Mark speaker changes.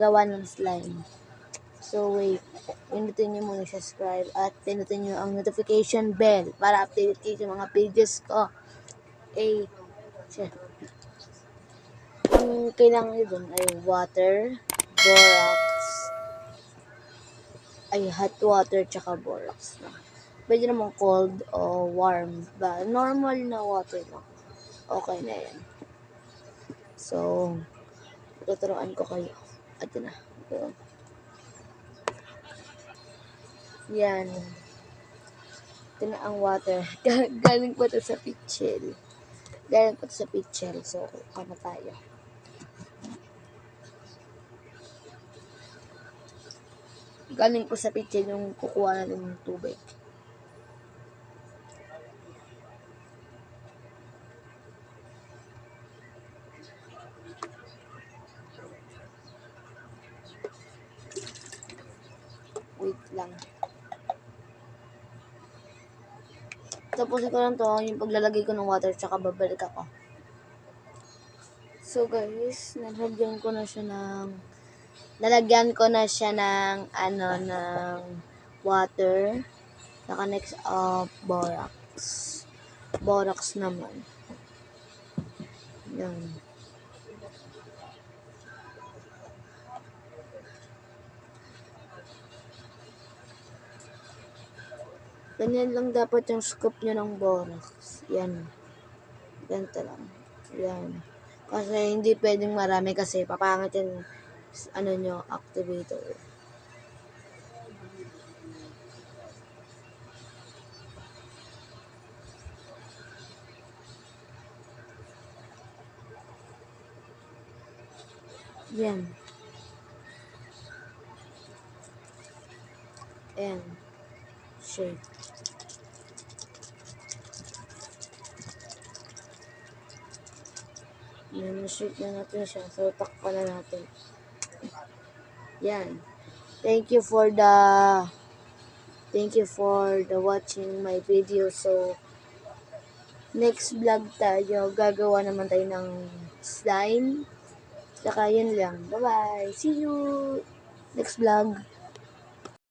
Speaker 1: gawa ng slime. So, wait. Pinutin nyo muna subscribe at pinutin nyo ang notification bell para update kayo sa mga pages ko. Ang kailangan nyo dun ay water, borax, hot water, tsaka borax na. Pwede naman cold o warm ba? Normal na water lang. Okay na yan. So, tuturuan ko kayo. Ito na. Yan. Ito na ang water. Galing po ito sa pitchel. So, kama tayo. Galing po sa pitchel yung kukuha natin ng tubig. Wait lang. Tapusin ko lang to, yung paglalagay ko ng water, tsaka babalik ako. So guys, nalagyan ko na siya ng ng water. Saka next borax. Borax naman. Yan. Ganyan lang dapat yung scoop nyo ng borax. Yan. Ganito lang. Yan. Kasi hindi pwedeng marami kasi papangit yung activator. Yan. Ayan. Shake. Shake na natin siya. So, takpan na natin. Yan. Thank you for watching my video. So, next vlog tayo. Gagawa naman tayo ng slime. Saka yun lang. Bye-bye. See you next vlog.